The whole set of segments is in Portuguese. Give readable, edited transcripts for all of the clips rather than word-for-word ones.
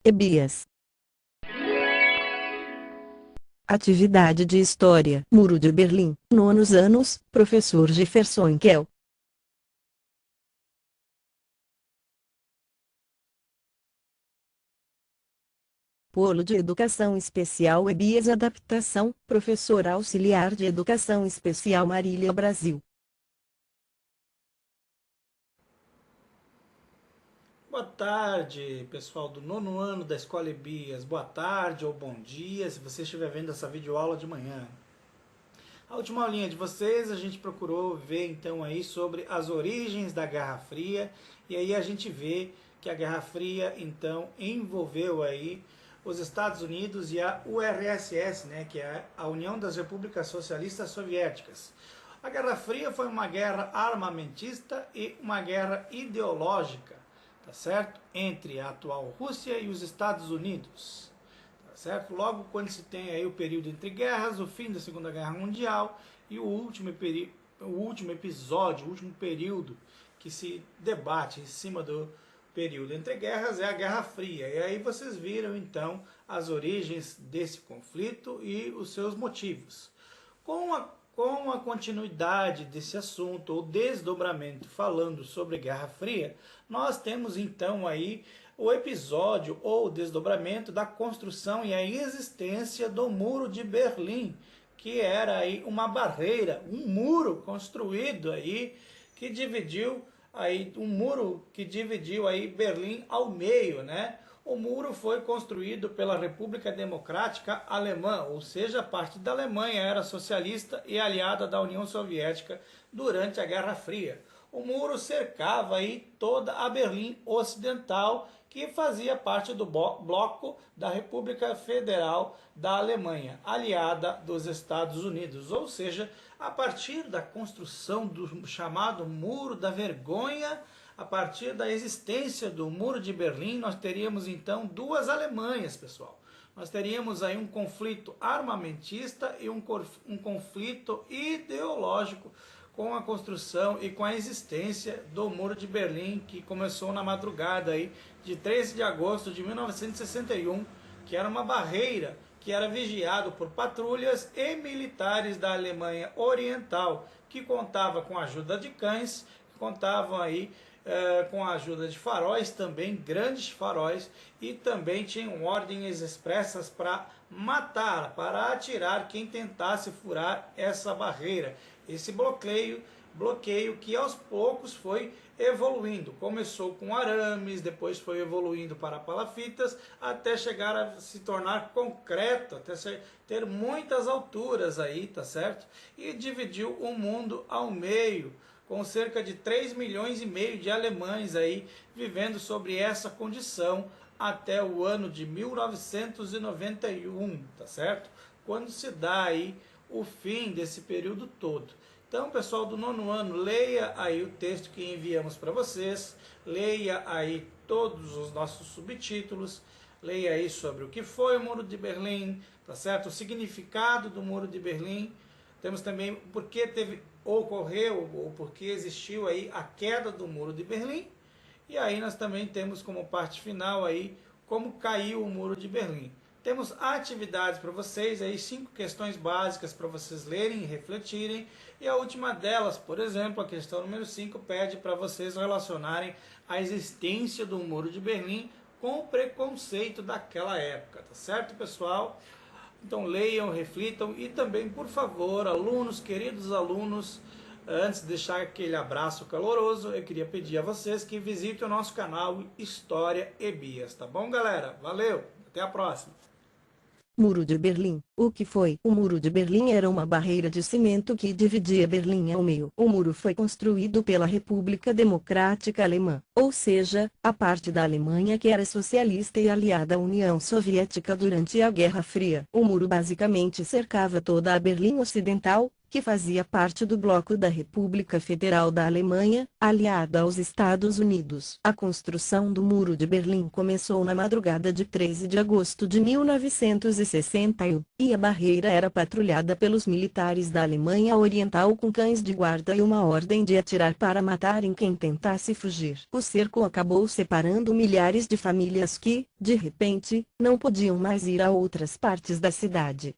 Ebias. Atividade de História. Muro de Berlim. Nonos anos, professor Jefferson Kell. Polo de Educação Especial Ebias. Adaptação, professora auxiliar de Educação Especial Marília Brasil. Boa tarde, pessoal do nono ano da Escola Ebias. Boa tarde ou bom dia, se você estiver vendo essa videoaula de manhã. A última aulinha de vocês, a gente procurou ver então aí sobre as origens da Guerra Fria, e aí a gente vê que a Guerra Fria então envolveu aí os Estados Unidos e a URSS, né, que é a União das Repúblicas Socialistas Soviéticas. A Guerra Fria foi uma guerra armamentista e uma guerra ideológica, tá certo? Entre a atual Rússia e os Estados Unidos. Certo? Logo quando se tem aí o período entre guerras, o fim da Segunda Guerra Mundial e o último episódio, o último período que se debate em cima do período entre guerras é a Guerra Fria. E aí vocês viram então as origens desse conflito e os seus motivos. Com a continuidade desse assunto, ou desdobramento falando sobre Guerra Fria, nós temos então aí o episódio ou desdobramento da construção e a existência do Muro de Berlim, que era aí uma barreira, um muro construído aí que dividiu aí Berlim ao meio, né? O muro foi construído pela República Democrática Alemã, ou seja, parte da Alemanha era socialista e aliada da União Soviética durante a Guerra Fria. O muro cercava aí toda a Berlim Ocidental, que fazia parte do bloco da República Federal da Alemanha, aliada dos Estados Unidos. Ou seja, a partir da construção do chamado Muro da Vergonha, a partir da existência do Muro de Berlim, nós teríamos então duas Alemanhas, pessoal. Nós teríamos aí um conflito armamentista e um conflito ideológico com a construção e com a existência do Muro de Berlim, que começou na madrugada aí de 13 de agosto de 1961, que era uma barreira que era vigiado por patrulhas e militares da Alemanha Oriental, que contava com a ajuda de cães, que contavam aí com a ajuda de faróis, também grandes faróis, e também tinham ordens expressas para matar, para atirar quem tentasse furar essa barreira. Esse bloqueio que aos poucos foi evoluindo. Começou com arames, depois foi evoluindo para palafitas, até chegar a se tornar concreto, até ter muitas alturas aí, tá certo? E dividiu o mundo ao meio, com cerca de 3,5 milhões de alemães aí vivendo sobre essa condição até o ano de 1991, tá certo? Quando se dá aí o fim desse período todo. Então, pessoal do nono ano, leia aí o texto que enviamos para vocês, leia aí todos os nossos subtítulos, leia aí sobre o que foi o Muro de Berlim, tá certo? O significado do Muro de Berlim. Temos também por que ocorreu ou por que existiu aí a queda do Muro de Berlim. E aí nós também temos como parte final aí como caiu o Muro de Berlim. Temos atividades para vocês, aí 5 questões básicas para vocês lerem e refletirem. E a última delas, por exemplo, a questão número 5, pede para vocês relacionarem a existência do Muro de Berlim com o preconceito daquela época, tá certo, pessoal? Então leiam, reflitam e também, por favor, alunos, queridos alunos, antes de deixar aquele abraço caloroso, eu queria pedir a vocês que visitem o nosso canal História Ebias, tá bom, galera? Valeu, até a próxima! Muro de Berlim. O que foi? O Muro de Berlim era uma barreira de cimento que dividia Berlim ao meio. O muro foi construído pela República Democrática Alemã, ou seja, a parte da Alemanha que era socialista e aliada à União Soviética durante a Guerra Fria. O muro basicamente cercava toda a Berlim Ocidental, que fazia parte do bloco da República Federal da Alemanha, aliada aos Estados Unidos. A construção do Muro de Berlim começou na madrugada de 13 de agosto de 1961, e a barreira era patrulhada pelos militares da Alemanha Oriental com cães de guarda e uma ordem de atirar para matarem quem tentasse fugir. O cerco acabou separando milhares de famílias que, de repente, não podiam mais ir a outras partes da cidade.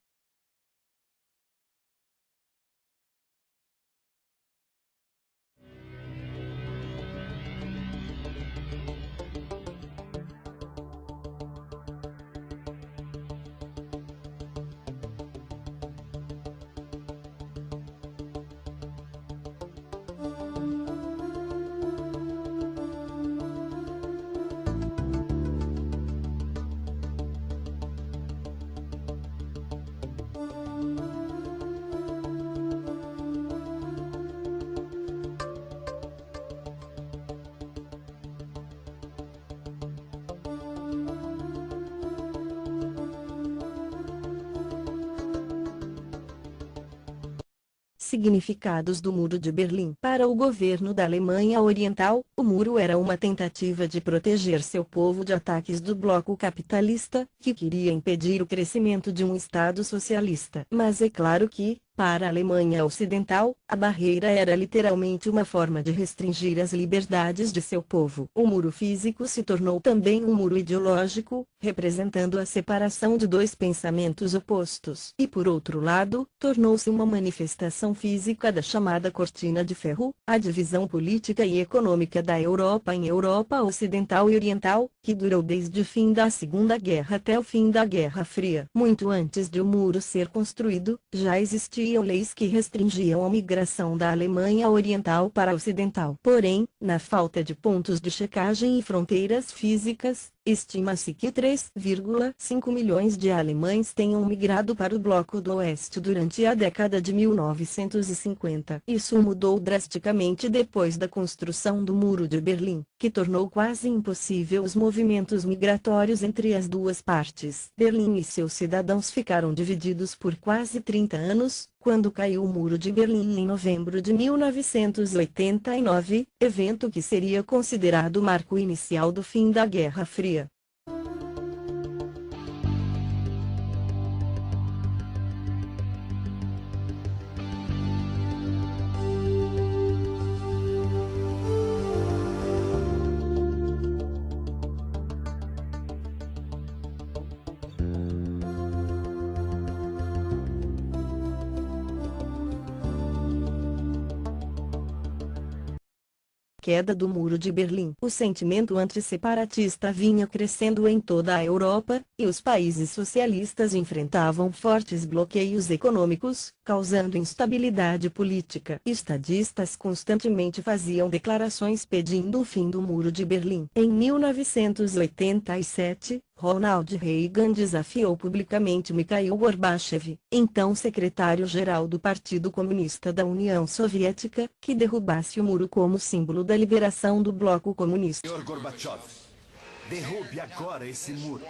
Significados do Muro de Berlim. Para o governo da Alemanha Oriental, o muro era uma tentativa de proteger seu povo de ataques do bloco capitalista, que queria impedir o crescimento de um Estado socialista. Mas é claro que, para a Alemanha Ocidental, a barreira era literalmente uma forma de restringir as liberdades de seu povo. O muro físico se tornou também um muro ideológico, representando a separação de dois pensamentos opostos. E por outro lado, tornou-se uma manifestação física da chamada Cortina de Ferro, a divisão política e econômica da Europa em Europa Ocidental e Oriental, que durou desde o fim da Segunda Guerra até o fim da Guerra Fria. Muito antes de o muro ser construído, já existiam leis que restringiam a migração da Alemanha Oriental para a Ocidental. Porém, na falta de pontos de checagem e fronteiras físicas, estima-se que 3,5 milhões de alemães tenham migrado para o Bloco do Oeste durante a década de 1950. Isso mudou drasticamente depois da construção do Muro de Berlim, que tornou quase impossível os movimentos migratórios entre as duas partes. Berlim e seus cidadãos ficaram divididos por quase 30 anos, quando caiu o Muro de Berlim em novembro de 1989, evento que seria considerado o marco inicial do fim da Guerra Fria. Queda do Muro de Berlim. O sentimento antisseparatista vinha crescendo em toda a Europa, e os países socialistas enfrentavam fortes bloqueios econômicos, causando instabilidade política. Estadistas constantemente faziam declarações pedindo o fim do Muro de Berlim. Em 1987, Ronald Reagan desafiou publicamente Mikhail Gorbachev, então secretário-geral do Partido Comunista da União Soviética, que derrubasse o muro como símbolo da liberação do bloco comunista. Senhor Gorbachev, derrube agora esse muro.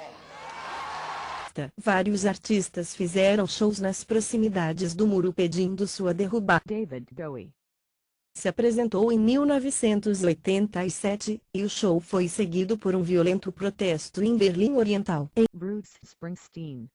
Vários artistas fizeram shows nas proximidades do muro pedindo sua derrubada. David Bowie se apresentou em 1987, e o show foi seguido por um violento protesto em Berlim Oriental. Bruce Springsteen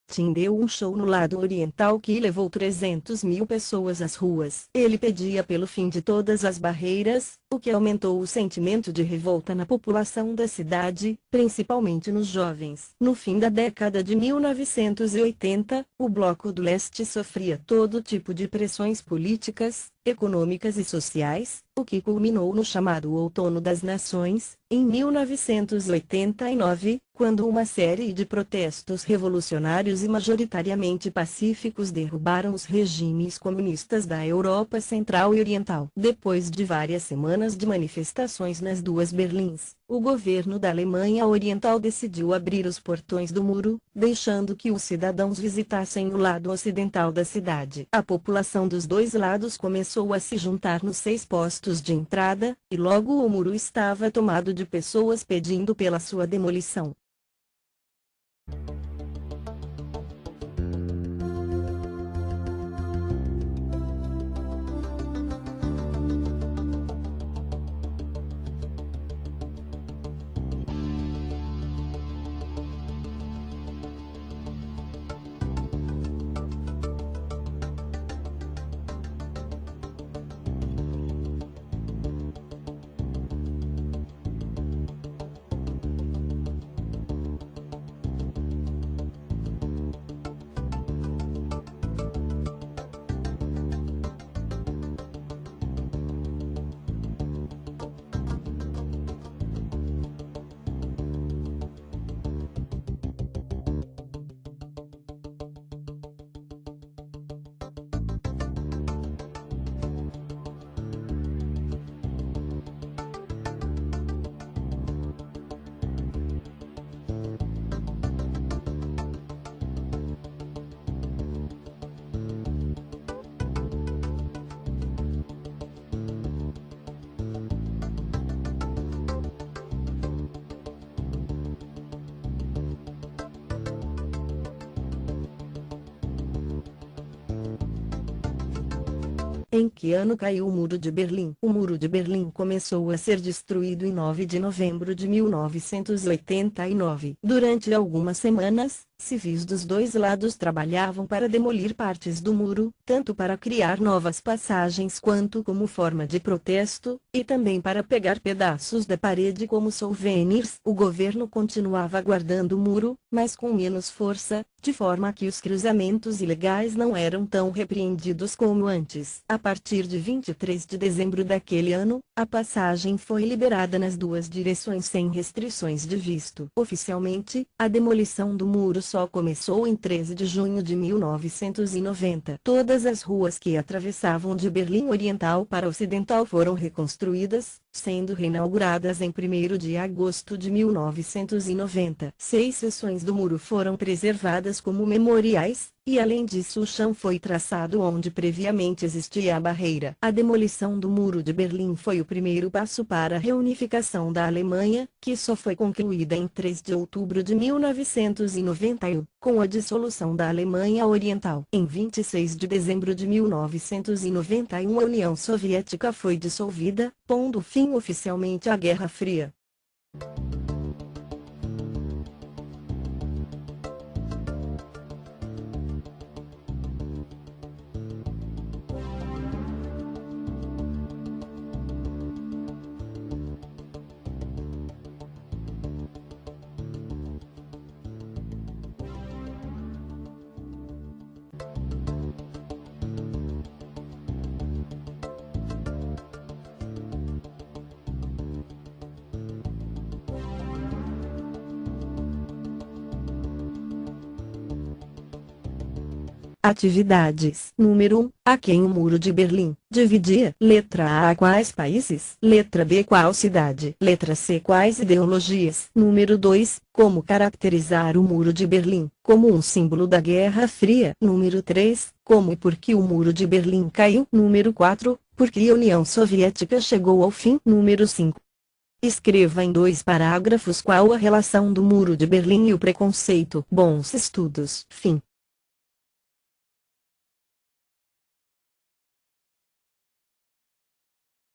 Tim deu um show no lado oriental que levou 300 mil pessoas às ruas. Ele pedia pelo fim de todas as barreiras, o que aumentou o sentimento de revolta na população da cidade, principalmente nos jovens. No fim da década de 1980, o Bloco do Leste sofria todo tipo de pressões políticas, econômicas e sociais, o que culminou no chamado Outono das Nações, em 1989, quando uma série de protestos revolucionários e majoritariamente pacíficos derrubaram os regimes comunistas da Europa Central e Oriental. Depois de várias semanas de manifestações nas duas Berlins, o governo da Alemanha Oriental decidiu abrir os portões do muro, deixando que os cidadãos visitassem o lado ocidental da cidade. A população dos dois lados começou a se juntar nos 6 postos de entrada, e logo o muro estava tomado de pessoas pedindo pela sua demolição. Em que ano caiu o Muro de Berlim? O Muro de Berlim começou a ser destruído em 9 de novembro de 1989. Durante algumas semanas, civis dos dois lados trabalhavam para demolir partes do muro, tanto para criar novas passagens quanto como forma de protesto, e também para pegar pedaços da parede como souvenirs. O governo continuava guardando o muro, mas com menos força, de forma que os cruzamentos ilegais não eram tão repreendidos como antes. A partir de 23 de dezembro daquele ano, a passagem foi liberada nas duas direções sem restrições de visto. Oficialmente, a demolição do muro só começou em 13 de junho de 1990. Todas as ruas que atravessavam de Berlim Oriental para Ocidental foram reconstruídas, sendo reinauguradas em 1º de agosto de 1990. 6 seções do muro foram preservadas como memoriais, e além disso o chão foi traçado onde previamente existia a barreira. A demolição do Muro de Berlim foi o primeiro passo para a reunificação da Alemanha, que só foi concluída em 3 de outubro de 1991, com a dissolução da Alemanha Oriental. Em 26 de dezembro de 1991 a União Soviética foi dissolvida, pondo fim oficialmente à Guerra Fria. Atividades. Número 1. A quem o Muro de Berlim dividia? Letra A. Quais países? Letra B. Qual cidade? Letra C. Quais ideologias? Número 2. Como caracterizar o Muro de Berlim? Como um símbolo da Guerra Fria. Número 3. Como e por que o Muro de Berlim caiu? Número 4. Por que a União Soviética chegou ao fim? Número 5. Escreva em 2 parágrafos qual a relação do Muro de Berlim e o preconceito. Bons estudos. Fim.